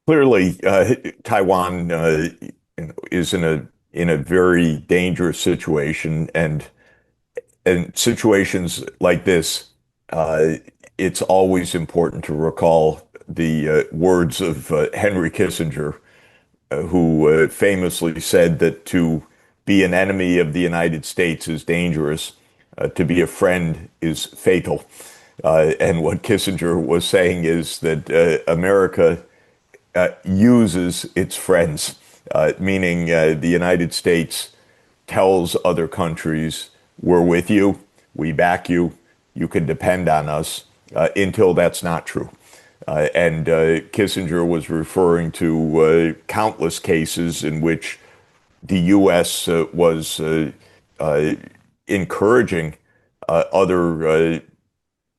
Clearly, Taiwan is in a very dangerous situation, and situations like this, it's always important to recall the words of Henry Kissinger, who famously said that to be an enemy of the United States is dangerous, to be a friend is fatal. And what Kissinger was saying is that America uses its friends, meaning the United States tells other countries, we're with you, we back you, you can depend on us, until that's not true. And Kissinger was referring to countless cases in which the U.S. Was encouraging other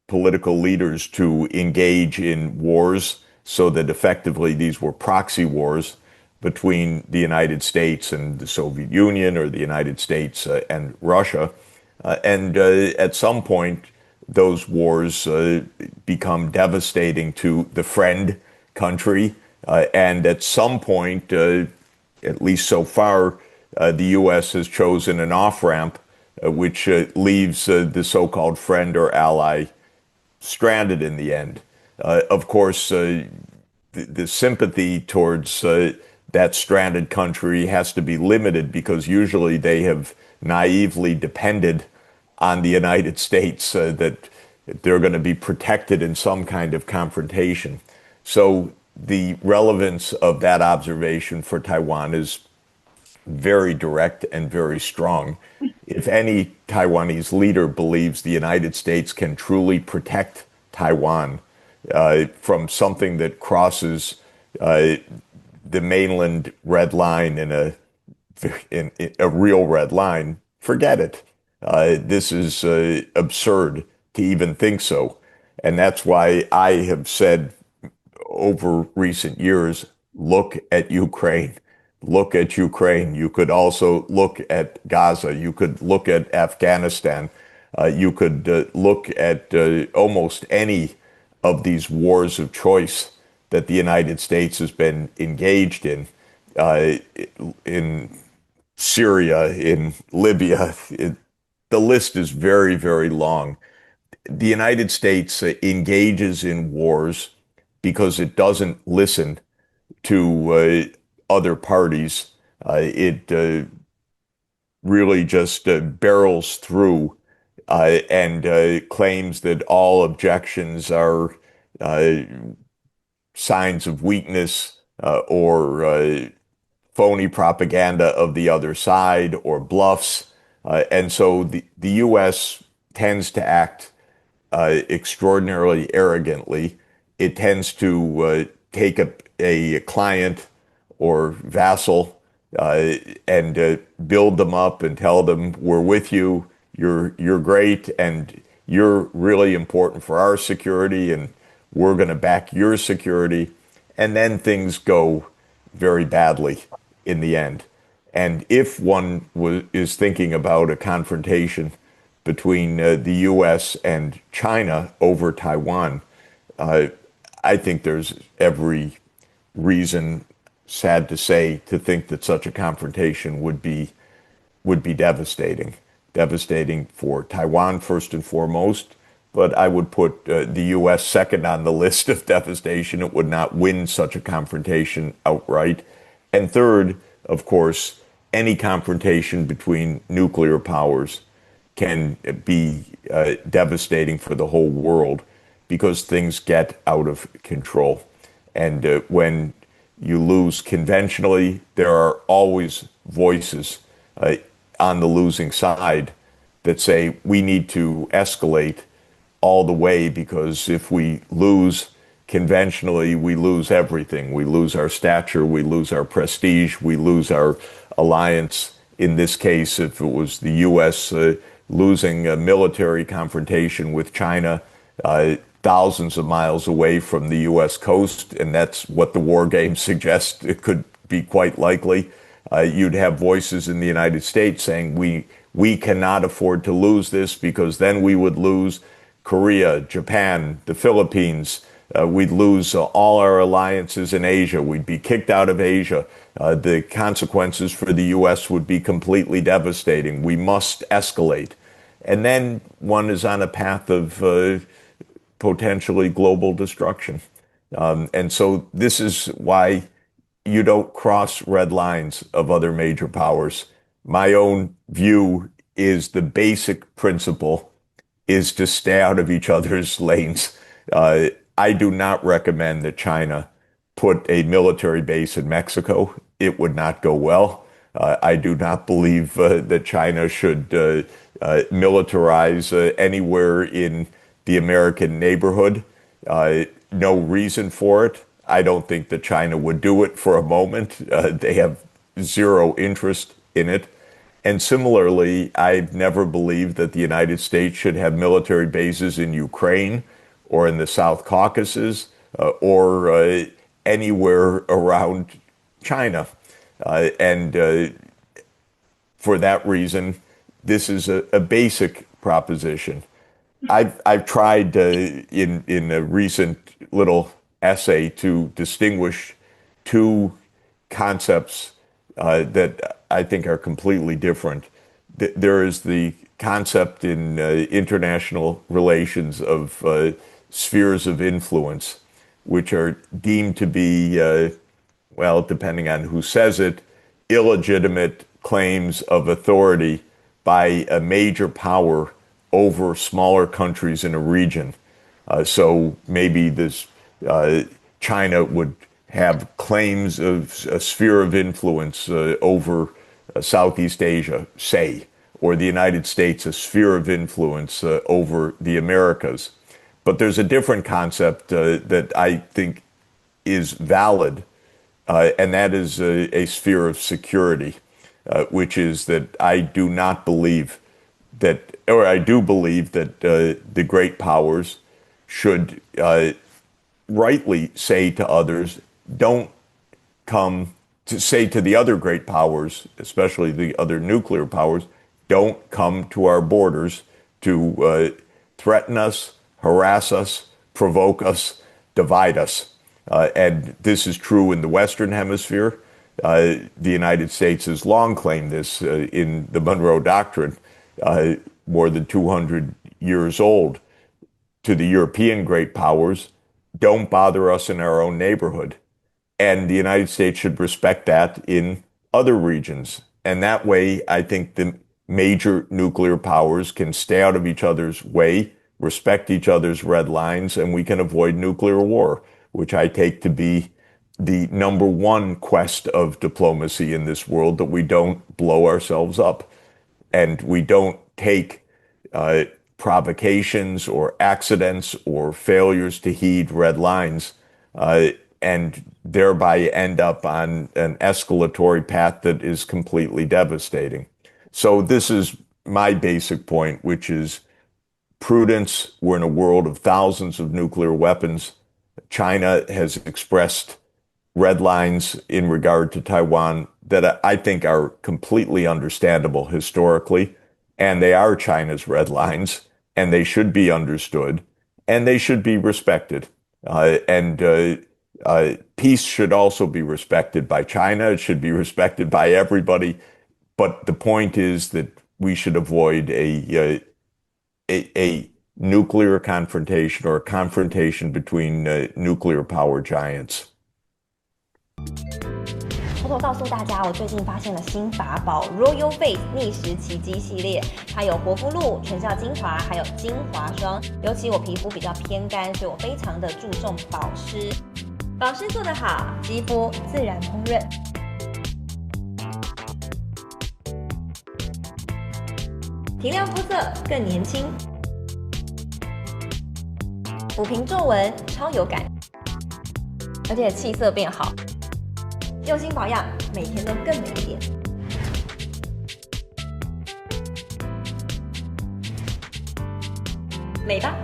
political leaders to engage in wars, so that effectively these were proxy wars between the United States and the Soviet Union, or the United States and Russia. And at some point, those wars become devastating to the friend country. And at some point, at least so far, the U.S. has chosen an off-ramp, which leaves the so-called friend or ally stranded in the end. Of course, the sympathy towards that stranded country has to be limited, because usually they have naively depended on the United States, that they're going to be protected in some kind of confrontation. So the relevance of that observation for Taiwan is very direct and very strong. If any Taiwanese leader believes the United States can truly protect Taiwan from something that crosses the mainland red line in a real red line, forget it. This is absurd to even think so. And that's why I have said over recent years, look at Ukraine. Look at Ukraine. You could also look at Gaza. You could look at Afghanistan. You could look at almost any of these wars of choice that the United States has been engaged in Syria, in Libya. The list is very, very long. The United States engages in wars because it doesn't listen to other parties. It really just barrels through and claims that all objections are signs of weakness or phony propaganda of the other side, or bluffs. And so the U.S. tends to act extraordinarily arrogantly. It tends to take a client or vassal and build them up and tell them, we're with you, you're great, and you're really important for our security, and we're going to back your security. And then things go very badly in the end. And if one is thinking about a confrontation between the U.S. and China over Taiwan, I think there's every reason, sad to say, to think that such a confrontation would be devastating. Devastating for Taiwan, first and foremost, but I would put the U.S. second on the list of devastation. It would not win such a confrontation outright. And third, of course, any confrontation between nuclear powers can be devastating for the whole world, because things get out of control. And when you lose conventionally, there are always voices on the losing side that say we need to escalate all the way, because if we lose conventionally, we lose everything. We lose our stature, we lose our prestige, we lose our alliance. In this case, if it was the U.S. Losing a military confrontation with China, thousands of miles away from the U.S. coast, and that's what the war games suggest it could be quite likely. You'd have voices in the United States saying we cannot afford to lose this, because then we would lose Korea, Japan, the Philippines, We'd lose all our alliances in Asia. We'd be kicked out of Asia. The consequences for the U.S. would be completely devastating. We must escalate. And then one is on a path of potentially global destruction. And so this is why you don't cross red lines of other major powers. My own view is the basic principle is to stay out of each other's lanes. I do not recommend that China put a military base in Mexico. It would not go well. I do not believe that China should militarize anywhere in the American neighborhood. No reason for it. I don't think that China would do it for a moment. They have zero interest in it. And similarly, I've never believed that the United States should have military bases in Ukraine or in the South Caucasus or anywhere around China. And for that reason, this is a basic proposition. I've tried in a recent little essay to distinguish two concepts that I think are completely different. There is the concept in international relations of spheres of influence, which are deemed to be, well, depending on who says it, illegitimate claims of authority by a major power over smaller countries in a region. So maybe this China would have claims of a sphere of influence over Southeast Asia, say, or the United States a sphere of influence over the Americas. But there's a different concept that I think is valid, and that is a sphere of security, which is that I do not believe that, or I do believe that the great powers should rightly say to others, don't come to say to the other great powers, especially the other nuclear powers, don't come to our borders to threaten us, harass us, provoke us, divide us. And this is true in the Western Hemisphere. The United States has long claimed this in the Monroe Doctrine, more than 200 years old. To the European great powers, don't bother us in our own neighborhood. And the United States should respect that in other regions. And that way, I think the major nuclear powers can stay out of each other's way, respect each other's red lines, and we can avoid nuclear war, which I take to be the number one quest of diplomacy in this world, that we don't blow ourselves up and we don't take provocations or accidents or failures to heed red lines and thereby end up on an escalatory path that is completely devastating. So this is my basic point, which is prudence. We're in a world of thousands of nuclear weapons. China has expressed red lines in regard to Taiwan that I think are completely understandable historically, and they are China's red lines, and they should be understood, and they should be respected. Peace should also be respected by China. It should be respected by everybody. But the point is that we should avoid a nuclear confrontation or a confrontation between nuclear power giants. 偷偷告诉大家，我最近发现了新法宝 Royal Face 逆时奇迹系列，它有活肤露、全效精华，还有精华霜。尤其我皮肤比较偏干，所以我非常的注重保湿。保湿做得好，肌肤自然烹润。提亮肤色更年轻，抚平皱纹超有感，而且气色变好。用心保养，每天都更美一点。美吧。